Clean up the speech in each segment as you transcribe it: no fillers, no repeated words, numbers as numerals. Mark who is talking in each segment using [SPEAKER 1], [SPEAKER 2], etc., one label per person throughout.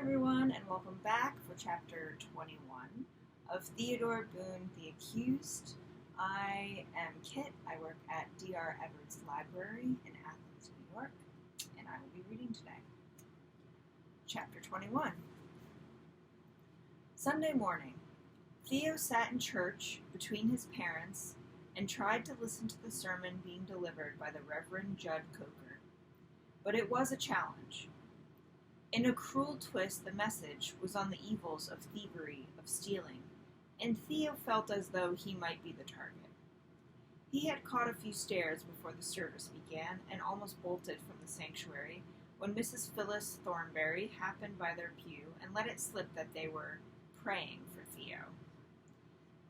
[SPEAKER 1] everyone, and welcome back for chapter 21 of Theodore Boone, The Accused. I am Kit. I work at Dr. Evarts Library in Athens, New York, and I will be reading today. Chapter 21. Sunday morning. Theo sat in church between his parents and tried to listen to the sermon being delivered by the Reverend Judd Coker. But it was a challenge. In a cruel twist, the message was on the evils of thievery, of stealing, and Theo felt as though he might be the target. He had caught a few stares before the service began and almost bolted from the sanctuary when Mrs. Phyllis Thornberry happened by their pew and let it slip that they were praying for Theo.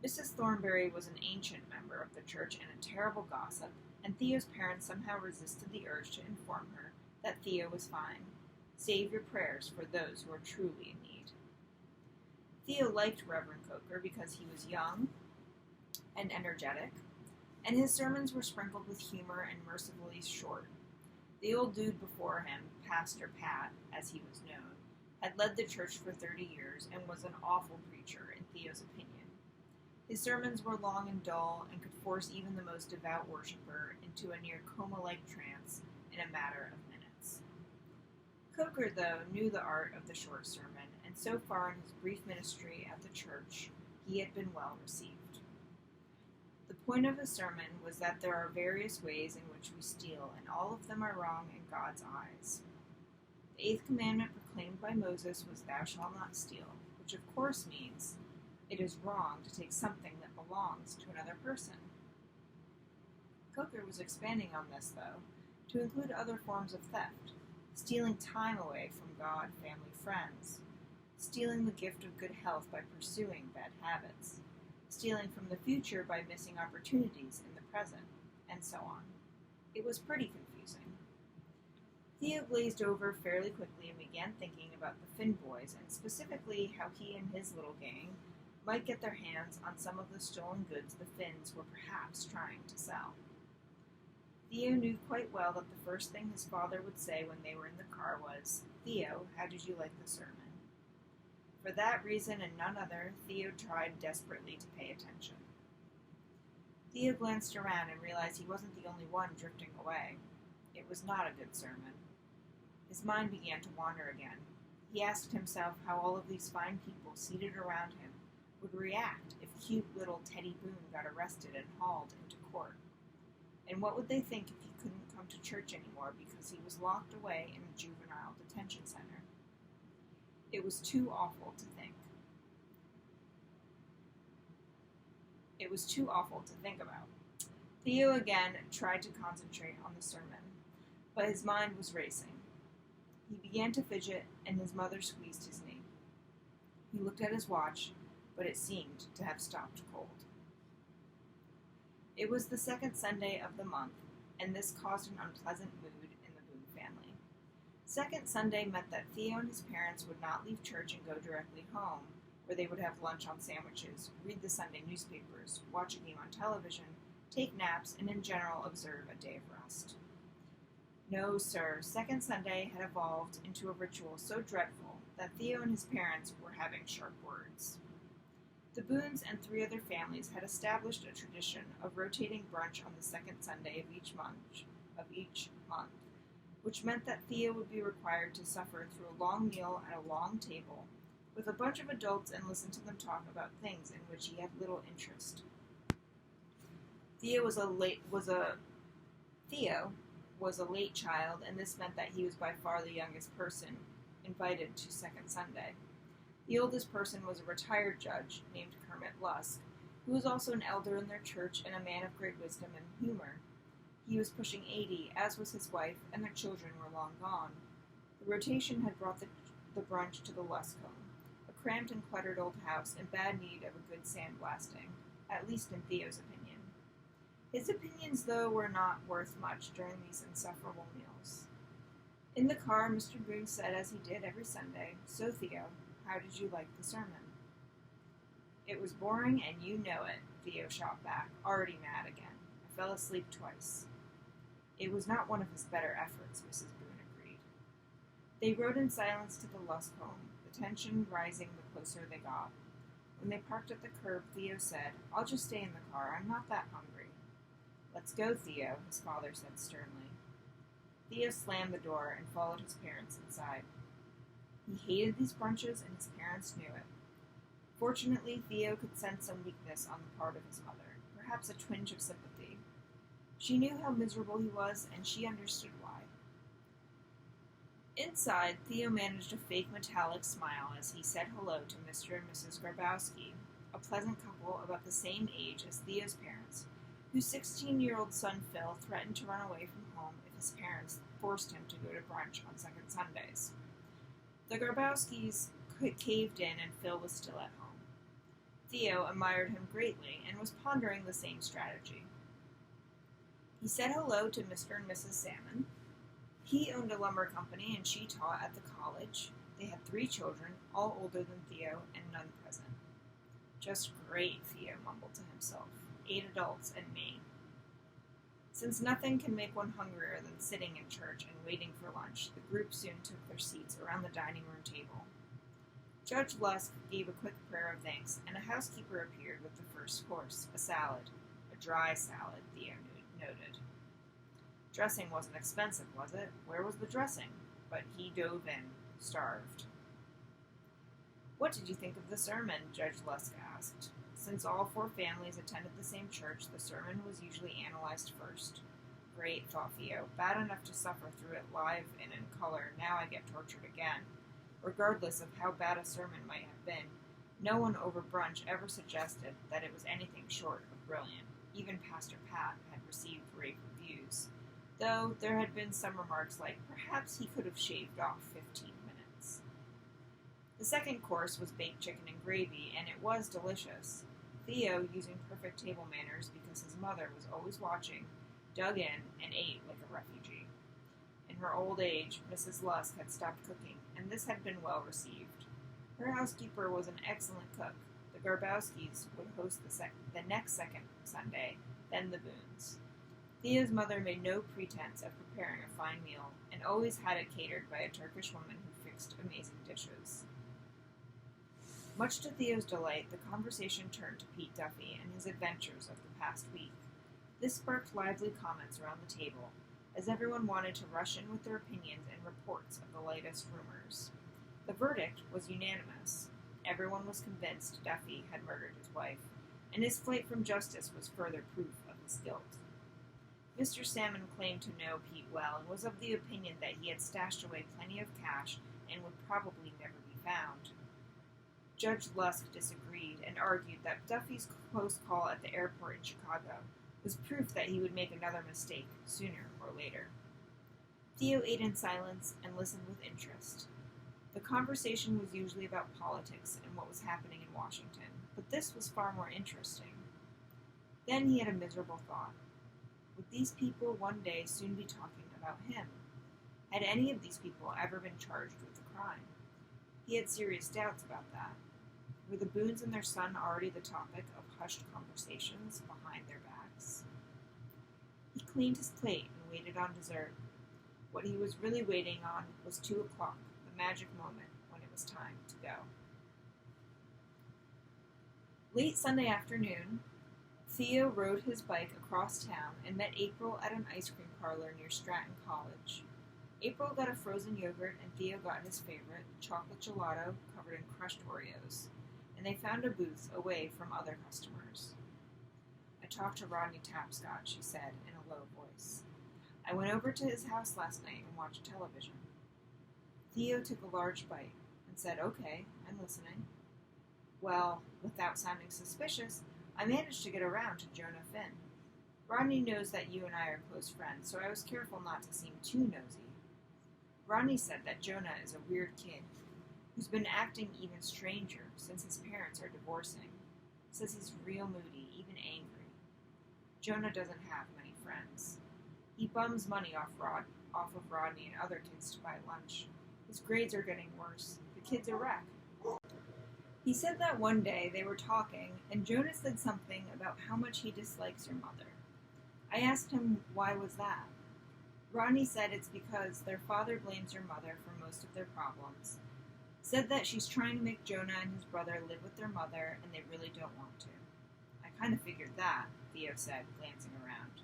[SPEAKER 1] Mrs. Thornberry was an ancient member of the church and a terrible gossip, and Theo's parents somehow resisted the urge to inform her that Theo was fine. Save your prayers for those who are truly in need. Theo liked Reverend Coker because he was young and energetic, and his sermons were sprinkled with humor and mercifully short. The old dude before him, Pastor Pat, as he was known, had led the church for 30 years and was an awful preacher, in Theo's opinion. His sermons were long and dull and could force even the most devout worshiper into a near coma-like trance in a matter of minutes. Coker, though, knew the art of the short sermon, and so far in his brief ministry at the church, he had been well received. The point of his sermon was that there are various ways in which we steal, and all of them are wrong in God's eyes. The eighth commandment proclaimed by Moses was, "Thou shalt not steal," which of course means it is wrong to take something that belongs to another person. Coker was expanding on this, though, to include other forms of theft. Stealing time away from God, family, friends. Stealing the gift of good health by pursuing bad habits. Stealing from the future by missing opportunities in the present, and so on. It was pretty confusing. Theo glazed over fairly quickly and began thinking about the Finn boys, and specifically how he and his little gang might get their hands on some of the stolen goods the Finns were perhaps trying to sell. Theo knew quite well that the first thing his father would say when they were in the car was, "Theo, how did you like the sermon?" For that reason and none other, Theo tried desperately to pay attention. Theo glanced around and realized he wasn't the only one drifting away. It was not a good sermon. His mind began to wander again. He asked himself how all of these fine people seated around him would react if cute little Teddy Boone got arrested and hauled into court. And what would they think if he couldn't come to church anymore because he was locked away in a juvenile detention center? It was too awful to think. It was too awful to think about. Theo again tried to concentrate on the sermon, but his mind was racing. He began to fidget, and his mother squeezed his knee. He looked at his watch, but it seemed to have stopped cold. It was the second Sunday of the month, and this caused an unpleasant mood in the Boone family. Second Sunday meant that Theo and his parents would not leave church and go directly home, where they would have lunch on sandwiches, read the Sunday newspapers, watch a game on television, take naps, and in general observe a day of rest. No, sir, Second Sunday had evolved into a ritual so dreadful that Theo and his parents were having sharp words. The Boones and 3 other families had established a tradition of rotating brunch on the second Sunday of each month, which meant that Theo would be required to suffer through a long meal at a long table with a bunch of adults and listen to them talk about things in which he had little interest. Theo was a late child, and this meant that he was by far the youngest person invited to Second Sunday. The oldest person was a retired judge named Kermit Lusk, who was also an elder in their church and a man of great wisdom and humor. He was pushing 80, as was his wife, and their children were long gone. The rotation had brought the brunch to the Lusk home, a cramped and cluttered old house in bad need of a good sandblasting, at least in Theo's opinion. His opinions, though, were not worth much during these insufferable meals. In the car, Mr. Boone said, as he did every Sunday, "So, Theo, how did you like the sermon?" "It was boring, and you know it," Theo shot back, already mad again. "I fell asleep twice." "It was not one of his better efforts," Mrs. Boone agreed. They rode in silence to the Lusk home. the tension rising the closer they got. When they parked at the curb, Theo said, "I'll just stay in the car. I'm not that hungry." "Let's go, Theo," his father said sternly. Theo slammed the door and followed his parents inside. He hated these brunches, and his parents knew it. Fortunately, Theo could sense some weakness on the part of his mother, perhaps a twinge of sympathy. She knew how miserable he was, and she understood why. Inside, Theo managed a fake metallic smile as he said hello to Mr. and Mrs. Grabowski, a pleasant couple about the same age as Theo's parents, whose 16-year-old son Phil threatened to run away from home if his parents forced him to go to brunch on second Sundays. The Grabowskis caved in, and Phil was still at home. Theo admired him greatly and was pondering the same strategy. He said hello to Mr. and Mrs. Salmon. He owned a lumber company and she taught at the college. They had 3 children, all older than Theo and none present. "Just great," Theo mumbled to himself. 8 adults and me. Since nothing can make one hungrier than sitting in church and waiting for lunch, the group soon took their seats around the dining room table. Judge Lusk gave a quick prayer of thanks, and a housekeeper appeared with the first course, a salad. A dry salad, Theo noted. Dressing wasn't expensive, was it? Where was the dressing? But he dove in, starved. "What did you think of the sermon?" Judge Lusk asked. Since all 4 families attended the same church, the sermon was usually analyzed first. Great, thought Theo. Bad enough to suffer through it live and in color, now I get tortured again. Regardless of how bad a sermon might have been, no one over brunch ever suggested that it was anything short of brilliant. Even Pastor Pat had received rave reviews, though there had been some remarks like, perhaps he could have shaved off 15 minutes. The second course was baked chicken and gravy, and it was delicious. Theo, using perfect table manners because his mother was always watching, dug in and ate like a refugee. In her old age, Mrs. Lusk had stopped cooking, and this had been well received. Her housekeeper was an excellent cook. The Grabowskis would host the next second Sunday, then the Boones. Theo's mother made no pretense of preparing a fine meal, and always had it catered by a Turkish woman who fixed amazing dishes. Much to Theo's delight, the conversation turned to Pete Duffy and his adventures of the past week. This sparked lively comments around the table, as everyone wanted to rush in with their opinions and reports of the latest rumors. The verdict was unanimous. Everyone was convinced Duffy had murdered his wife, and his flight from justice was further proof of his guilt. Mr. Salmon claimed to know Pete well and was of the opinion that he had stashed away plenty of cash and would probably never be found. Judge Lusk disagreed and argued that Duffy's close call at the airport in Chicago was proof that he would make another mistake sooner or later. Theo ate in silence and listened with interest. The conversation was usually about politics and what was happening in Washington, but this was far more interesting. Then he had a miserable thought. Would these people one day soon be talking about him? Had any of these people ever been charged with a crime? He had serious doubts about that. Were the Boones and their son already the topic of hushed conversations behind their backs? He cleaned his plate and waited on dessert. What he was really waiting on was 2 o'clock, the magic moment when it was time to go. Late Sunday afternoon, Theo rode his bike across town and met April at an ice cream parlor near Stratton College. April got a frozen yogurt and Theo got his favorite, chocolate gelato covered in crushed Oreos, and they found a booth away from other customers. "I talked to Rodney Tapscott," she said in a low voice. "I went over to his house last night and watched television." Theo took a large bite and said, "Okay, I'm listening." "Well, without sounding suspicious, I managed to get around to Jonah Finn. Rodney knows that you and I are close friends, so I was careful not to seem too nosy. Rodney said that Jonah is a weird kid who's been acting even stranger since his parents are divorcing. Says he's real moody, even angry. Jonah doesn't have many friends. He bums money off of Rodney and other kids to buy lunch. His grades are getting worse. The kid's a wreck." He said that one day they were talking, and Jonah said something about how much he dislikes your mother. I asked him why was that. Rodney said it's because their father blames your mother for most of their problems, Said that she's trying to make Jonah and his brother live with their mother, and they really don't want to. I kind of figured that, Theo said, glancing around.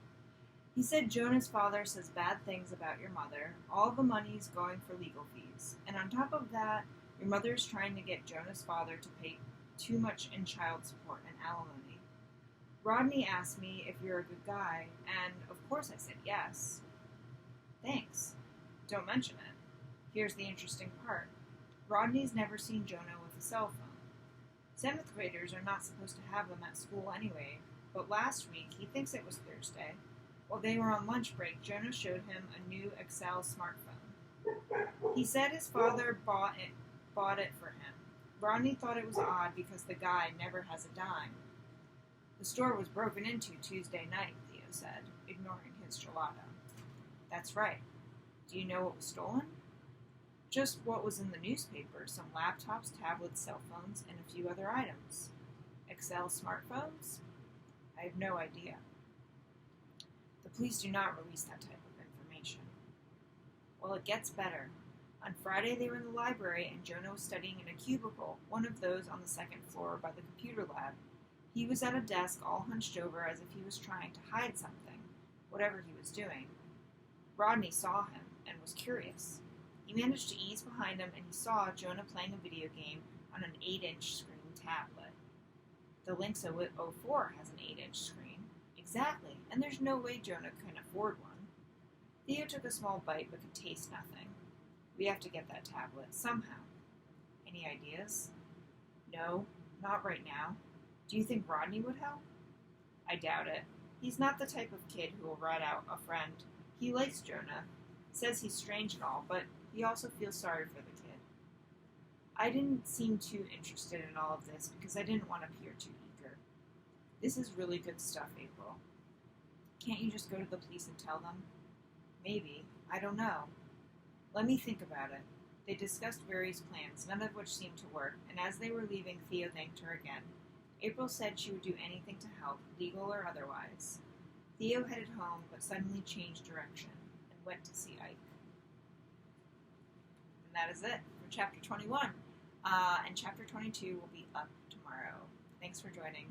[SPEAKER 1] He said Jonah's father says bad things about your mother, all the money's going for legal fees, and on top of that, your mother's trying to get Jonah's father to pay too much in child support and alimony. Rodney asked me if you're a good guy, and of course I said yes. Thanks. Don't mention it. Here's the interesting part. Rodney's never seen Jonah with a cell phone. 7th graders are not supposed to have them at school anyway, but last week, he thinks it was Thursday, while they were on lunch break, Jonah showed him a new Excel smartphone. He said his father bought it for him. Rodney thought it was odd because the guy never has a dime. The store was broken into Tuesday night, Theo said, ignoring his gelato. That's right. Do you know what was stolen? Just what was in the newspaper, some laptops, tablets, cell phones, and a few other items. Excel smartphones? I have no idea. The police do not release that type of information. Well, it gets better. On Friday, they were in the library, and Jonah was studying in a cubicle, one of those on the 2nd floor by the computer lab. He was at a desk, all hunched over, as if he was trying to hide something, whatever he was doing. Rodney saw him, and was curious. He managed to ease behind him, and he saw Jonah playing a video game on an 8-inch screen tablet. The Lynx 04 has an 8-inch screen. Exactly, and there's no way Jonah can afford one. Theo took a small bite but could taste nothing. We have to get that tablet, somehow. Any ideas? No, not right now. Do you think Rodney would help? I doubt it. He's not the type of kid who will rat out a friend. He likes Jonah, says he's strange and all, but he also feels sorry for the kid. I didn't seem too interested in all of this because I didn't want to appear too eager. This is really good stuff, April. Can't you just go to the police and tell them? Maybe. I don't know. Let me think about it. They discussed various plans, none of which seemed to work, and as they were leaving, Theo thanked her again. April said she would do anything to help, legal or otherwise. Theo headed home, but suddenly changed direction and went to see Ike. And that is it for Chapter 21. And Chapter 22 will be up tomorrow. Thanks for joining.